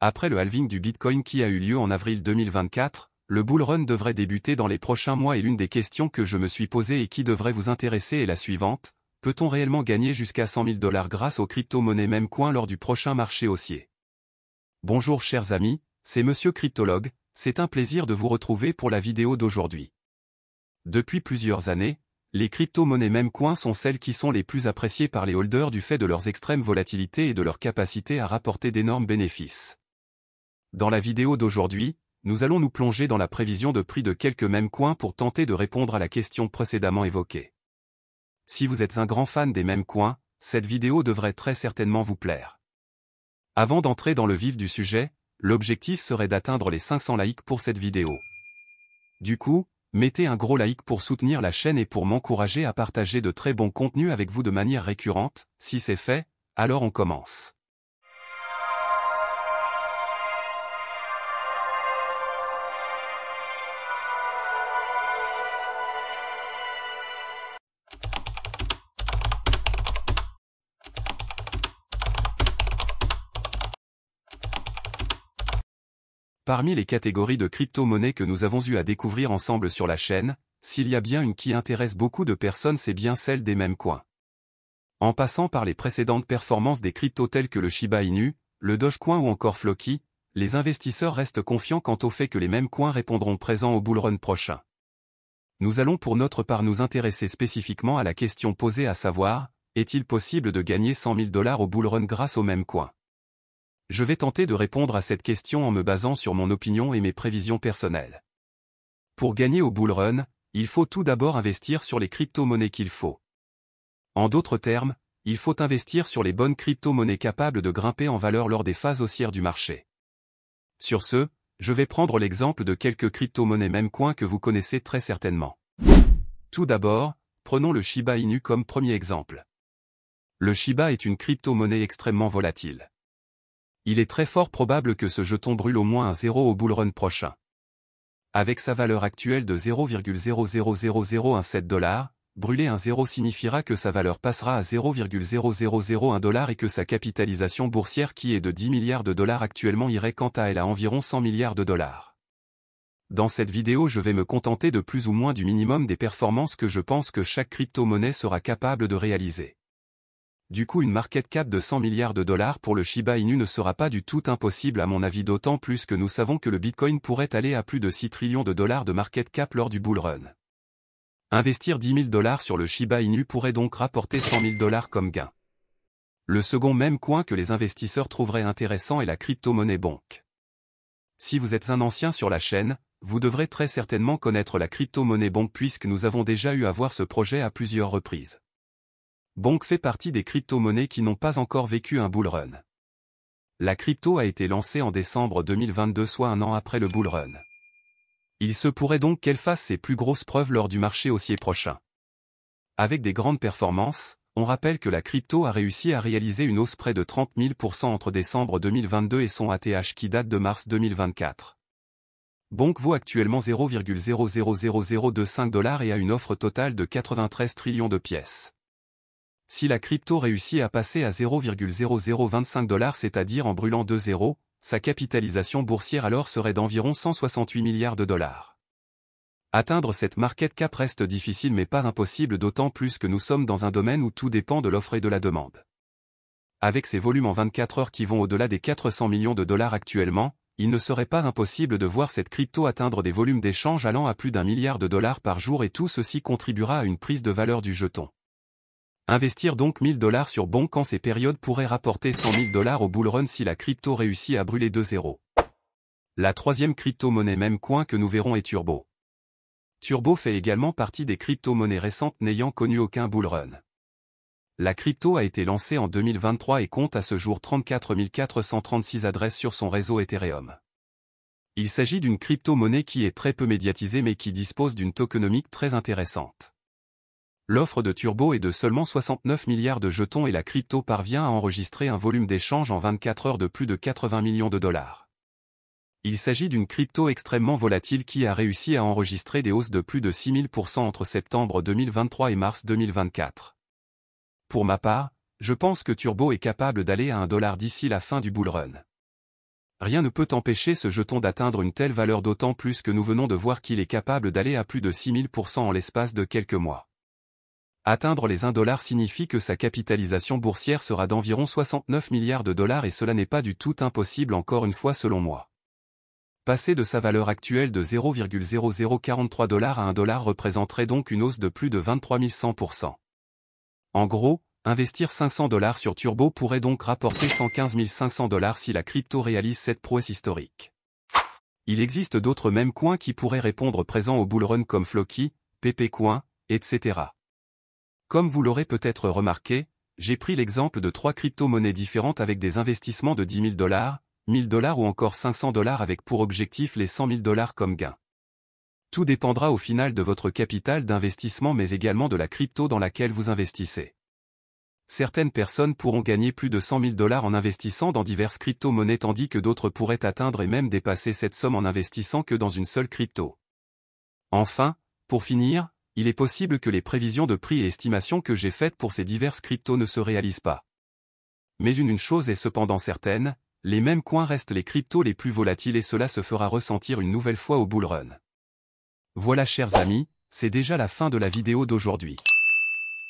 Après le halving du Bitcoin qui a eu lieu en avril 2024, le bull run devrait débuter dans les prochains mois et l'une des questions que je me suis posée et qui devrait vous intéresser est la suivante: peut-on réellement gagner jusqu'à 100 000 $ grâce aux crypto-monnaies Memecoin lors du prochain marché haussier? Bonjour chers amis, c'est Monsieur Cryptologue, c'est un plaisir de vous retrouver pour la vidéo d'aujourd'hui. Depuis plusieurs années, les crypto-monnaies Memecoin sont celles qui sont les plus appréciées par les holders du fait de leurs extrêmes volatilités et de leur capacité à rapporter d'énormes bénéfices. Dans la vidéo d'aujourd'hui, nous allons nous plonger dans la prévision de prix de quelques Memecoin pour tenter de répondre à la question précédemment évoquée. Si vous êtes un grand fan des Memecoin, cette vidéo devrait très certainement vous plaire. Avant d'entrer dans le vif du sujet, l'objectif serait d'atteindre les 500 likes pour cette vidéo. Du coup, mettez un gros like pour soutenir la chaîne et pour m'encourager à partager de très bons contenus avec vous de manière récurrente. Si c'est fait, alors on commence. Parmi les catégories de crypto-monnaies que nous avons eu à découvrir ensemble sur la chaîne, s'il y a bien une qui intéresse beaucoup de personnes, c'est bien celle des Memecoin. En passant par les précédentes performances des cryptos telles que le Shiba Inu, le Dogecoin ou encore Floki, les investisseurs restent confiants quant au fait que les Memecoin répondront présents au bullrun prochain. Nous allons pour notre part nous intéresser spécifiquement à la question posée, à savoir, est-il possible de gagner 100 000 $ au bullrun grâce aux Memecoin? Je vais tenter de répondre à cette question en me basant sur mon opinion et mes prévisions personnelles. Pour gagner au bull run, il faut tout d'abord investir sur les crypto-monnaies qu'il faut. En d'autres termes, il faut investir sur les bonnes crypto-monnaies capables de grimper en valeur lors des phases haussières du marché. Sur ce, je vais prendre l'exemple de quelques crypto-monnaies Memecoin que vous connaissez très certainement. Tout d'abord, prenons le Shiba Inu comme premier exemple. Le Shiba est une crypto-monnaie extrêmement volatile. Il est très fort probable que ce jeton brûle au moins un 0 au bullrun prochain. Avec sa valeur actuelle de 0,00017 $, brûler un 0 signifiera que sa valeur passera à 0,0001 $ et que sa capitalisation boursière qui est de 10 milliards de dollars actuellement irait quant à elle à environ 100 milliards de dollars. Dans cette vidéo, je vais me contenter de plus ou moins du minimum des performances que je pense que chaque crypto-monnaie sera capable de réaliser. Du coup, une market cap de 100 milliards de dollars pour le Shiba Inu ne sera pas du tout impossible à mon avis, d'autant plus que nous savons que le Bitcoin pourrait aller à plus de 6 trillions de dollars de market cap lors du bull run. Investir 10 000 $ sur le Shiba Inu pourrait donc rapporter 100 000 $ comme gain. Le second Memecoin que les investisseurs trouveraient intéressant est la crypto-monnaie Bonk. Si vous êtes un ancien sur la chaîne, vous devrez très certainement connaître la crypto-monnaie Bonk puisque nous avons déjà eu à voir ce projet à plusieurs reprises. Bonk fait partie des crypto-monnaies qui n'ont pas encore vécu un bull run. La crypto a été lancée en décembre 2022, soit un an après le bull run. Il se pourrait donc qu'elle fasse ses plus grosses preuves lors du marché haussier prochain. Avec des grandes performances, on rappelle que la crypto a réussi à réaliser une hausse près de 30 000 % entre décembre 2022 et son ATH qui date de mars 2024. Bonk vaut actuellement 0,000025 $ et a une offre totale de 93 trillions de pièces. Si la crypto réussit à passer à 0,0025 $, c'est-à-dire en brûlant 2 zéros, sa capitalisation boursière alors serait d'environ 168 milliards de dollars. Atteindre cette market cap reste difficile mais pas impossible, d'autant plus que nous sommes dans un domaine où tout dépend de l'offre et de la demande. Avec ces volumes en 24 heures qui vont au-delà des 400 millions de dollars actuellement, il ne serait pas impossible de voir cette crypto atteindre des volumes d'échange allant à plus d'1 milliard de dollars par jour et tout ceci contribuera à une prise de valeur du jeton. Investir donc 1000 $ sur Bonk en ces périodes pourrait rapporter 100 000 $ au bullrun si la crypto réussit à brûler 2 zéros. La troisième crypto-monnaie Memecoin que nous verrons est Turbo. Turbo fait également partie des crypto-monnaies récentes n'ayant connu aucun bullrun. La crypto a été lancée en 2023 et compte à ce jour 34 436 adresses sur son réseau Ethereum. Il s'agit d'une crypto-monnaie qui est très peu médiatisée mais qui dispose d'une tokenomique très intéressante. L'offre de Turbo est de seulement 69 milliards de jetons et la crypto parvient à enregistrer un volume d'échange en 24 heures de plus de 80 millions de dollars. Il s'agit d'une crypto extrêmement volatile qui a réussi à enregistrer des hausses de plus de 6000 % entre septembre 2023 et mars 2024. Pour ma part, je pense que Turbo est capable d'aller à $1 d'ici la fin du bull run. Rien ne peut empêcher ce jeton d'atteindre une telle valeur, d'autant plus que nous venons de voir qu'il est capable d'aller à plus de 6000% en l'espace de quelques mois. Atteindre les $1 signifie que sa capitalisation boursière sera d'environ 69 milliards de dollars et cela n'est pas du tout impossible encore une fois selon moi. Passer de sa valeur actuelle de 0,0043 $ à $1 représenterait donc une hausse de plus de 23 100%. En gros, investir 500 $ sur Turbo pourrait donc rapporter 115 500 $ si la crypto réalise cette prouesse historique. Il existe d'autres meme coins qui pourraient répondre présents au bull run comme Floki, Pepecoin, etc. Comme vous l'aurez peut-être remarqué, j'ai pris l'exemple de 3 crypto-monnaies différentes avec des investissements de 10 000 $, 1000 $ ou encore 500 $ avec pour objectif les 100 000 $ comme gain. Tout dépendra au final de votre capital d'investissement mais également de la crypto dans laquelle vous investissez. Certaines personnes pourront gagner plus de 100 000 $ en investissant dans diverses crypto-monnaies tandis que d'autres pourraient atteindre et même dépasser cette somme en investissant que dans une seule crypto. Enfin, pour finir, il est possible que les prévisions de prix et estimations que j'ai faites pour ces diverses cryptos ne se réalisent pas. Mais une chose est cependant certaine, les mêmes coins restent les cryptos les plus volatiles et cela se fera ressentir une nouvelle fois au bull run. Voilà chers amis, c'est déjà la fin de la vidéo d'aujourd'hui.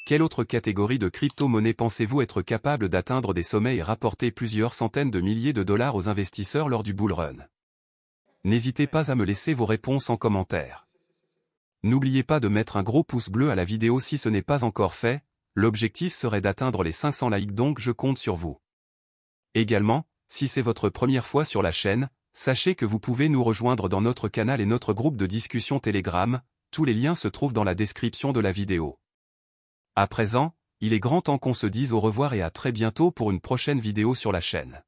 Quelle autre catégorie de crypto-monnaies pensez-vous être capable d'atteindre des sommets et rapporter plusieurs centaines de milliers de dollars aux investisseurs lors du bull run? N'hésitez pas à me laisser vos réponses en commentaire. N'oubliez pas de mettre un gros pouce bleu à la vidéo si ce n'est pas encore fait, l'objectif serait d'atteindre les 500 likes donc je compte sur vous. Également, si c'est votre première fois sur la chaîne, sachez que vous pouvez nous rejoindre dans notre canal et notre groupe de discussion Telegram, tous les liens se trouvent dans la description de la vidéo. À présent, il est grand temps qu'on se dise au revoir et à très bientôt pour une prochaine vidéo sur la chaîne.